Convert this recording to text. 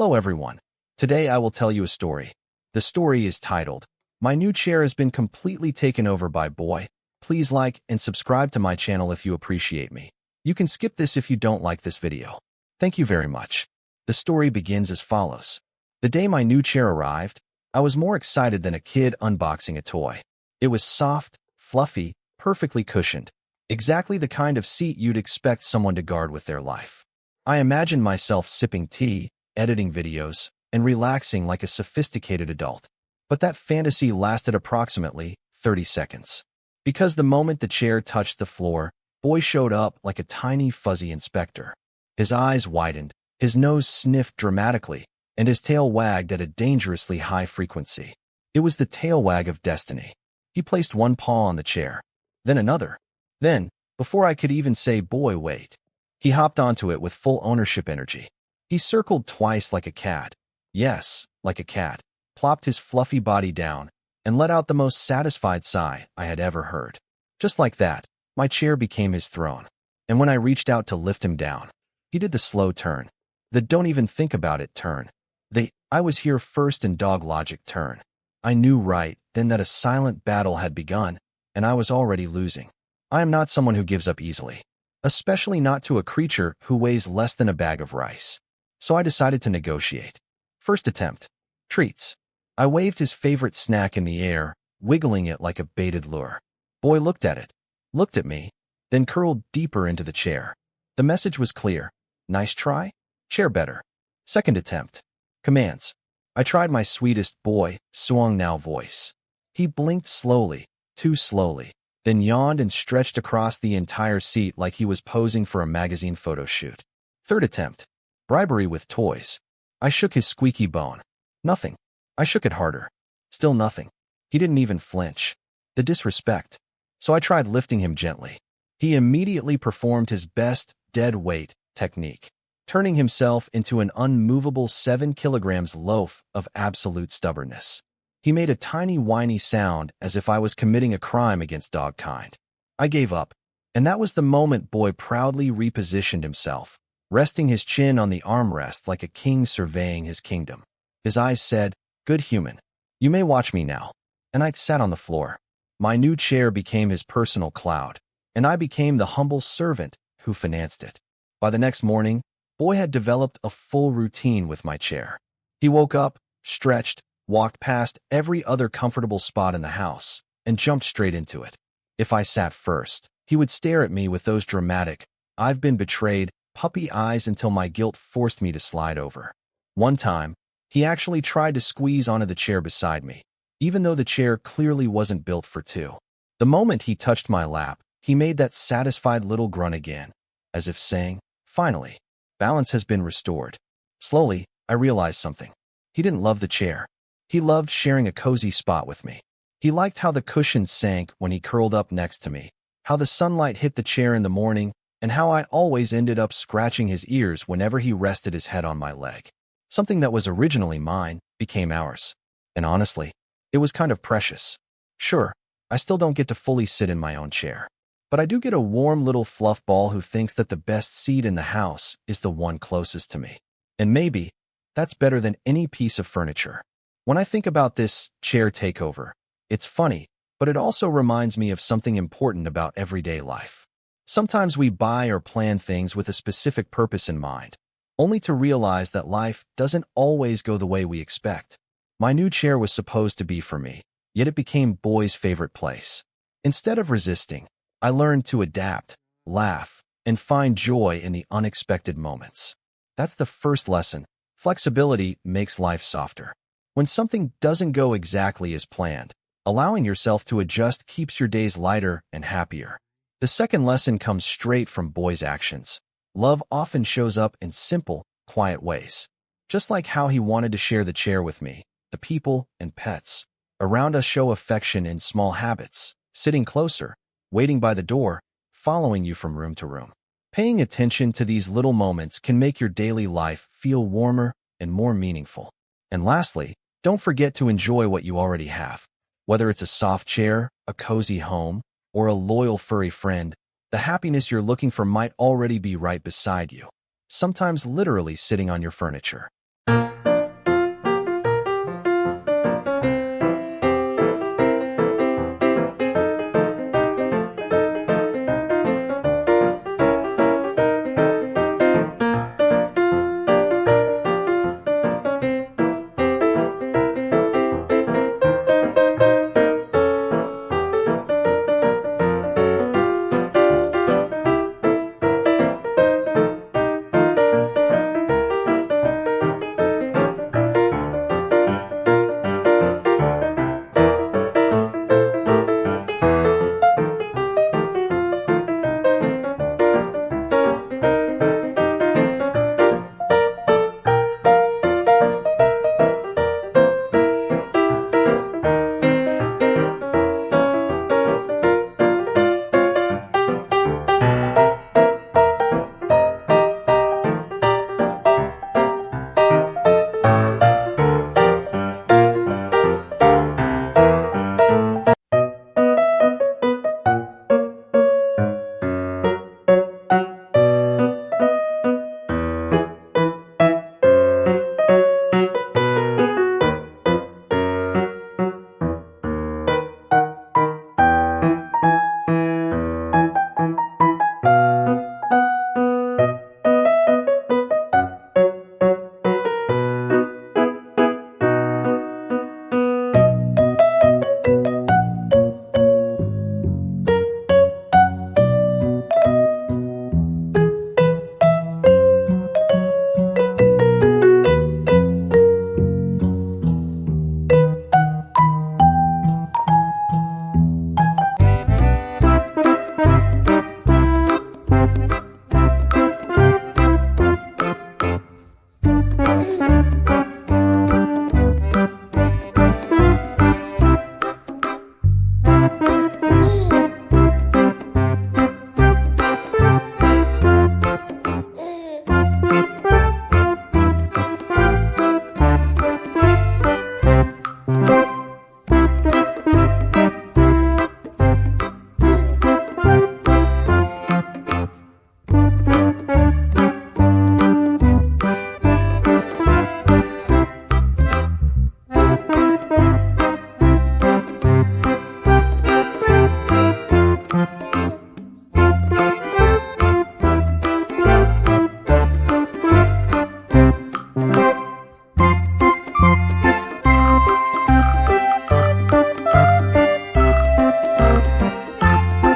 Hello everyone. Today I will tell you a story. The story is titled, My New Chair Has Been Completely Taken Over by Boy. Please like and subscribe to my channel if you appreciate me. You can skip this if you don't like this video. Thank you very much. The story begins as follows. The day my new chair arrived, I was more excited than a kid unboxing a toy. It was soft, fluffy, perfectly cushioned. Exactly the kind of seat you'd expect someone to guard with their life. I imagined myself sipping tea, editing videos, and relaxing like a sophisticated adult. But that fantasy lasted approximately 30 seconds. Because the moment the chair touched the floor, Boy showed up like a tiny fuzzy inspector. His eyes widened, his nose sniffed dramatically, and his tail wagged at a dangerously high frequency. It was the tail wag of destiny. He placed one paw on the chair, then another. Then, before I could even say, "Boy, wait," he hopped onto it with full ownership energy. He circled twice like a cat. Yes, like a cat, plopped his fluffy body down, and let out the most satisfied sigh I had ever heard. Just like that, my chair became his throne. And when I reached out to lift him down, he did the slow turn. The don't even think about it turn. The I was here first and dog logic turn. I knew right then that a silent battle had begun, and I was already losing. I am not someone who gives up easily, especially not to a creature who weighs less than a bag of rice. So I decided to negotiate. First attempt. Treats. I waved his favorite snack in the air, wiggling it like a baited lure. Boy looked at it, looked at me, then curled deeper into the chair. The message was clear. Nice try? Chair better. Second attempt. Commands. I tried my sweetest boy, swung now voice. He blinked slowly, too slowly, then yawned and stretched across the entire seat like he was posing for a magazine photo shoot. Third attempt. Bribery with toys. I shook his squeaky bone. Nothing. I shook it harder. Still nothing. He didn't even flinch. The disrespect. So I tried lifting him gently. He immediately performed his best dead weight technique, turning himself into an unmovable 7 kilograms loaf of absolute stubbornness. He made a tiny whiny sound as if I was committing a crime against dogkind. I gave up, and that was the moment Boy proudly repositioned himself, resting his chin on the armrest like a king surveying his kingdom. His eyes said, "Good human. You may watch me now." And I sat on the floor. My new chair became his personal cloud, and I became the humble servant who financed it. By the next morning, Boy had developed a full routine with my chair. He woke up, stretched, walked past every other comfortable spot in the house, and jumped straight into it. If I sat first, he would stare at me with those dramatic, "I've been betrayed" puppy eyes until my guilt forced me to slide over. One time, he actually tried to squeeze onto the chair beside me, even though the chair clearly wasn't built for two. The moment he touched my lap, he made that satisfied little grunt again, as if saying, "Finally, balance has been restored." Slowly, I realized something. He didn't love the chair. He loved sharing a cozy spot with me. He liked how the cushions sank when he curled up next to me, how the sunlight hit the chair in the morning, and how I always ended up scratching his ears whenever he rested his head on my leg. Something that was originally mine became ours. And honestly, it was kind of precious. Sure, I still don't get to fully sit in my own chair, but I do get a warm little fluff ball who thinks that the best seat in the house is the one closest to me. And maybe that's better than any piece of furniture. When I think about this chair takeover, it's funny, but it also reminds me of something important about everyday life. Sometimes we buy or plan things with a specific purpose in mind, only to realize that life doesn't always go the way we expect. My new chair was supposed to be for me, yet it became Boy's favorite place. Instead of resisting, I learned to adapt, laugh, and find joy in the unexpected moments. That's the first lesson. Flexibility makes life softer. When something doesn't go exactly as planned, allowing yourself to adjust keeps your days lighter and happier. The second lesson comes straight from Boy's actions. Love often shows up in simple, quiet ways. Just like how he wanted to share the chair with me, the people and pets around us show affection in small habits, sitting closer, waiting by the door, following you from room to room. Paying attention to these little moments can make your daily life feel warmer and more meaningful. And lastly, don't forget to enjoy what you already have. Whether it's a soft chair, a cozy home, or a loyal furry friend, the happiness you're looking for might already be right beside you, sometimes literally sitting on your furniture.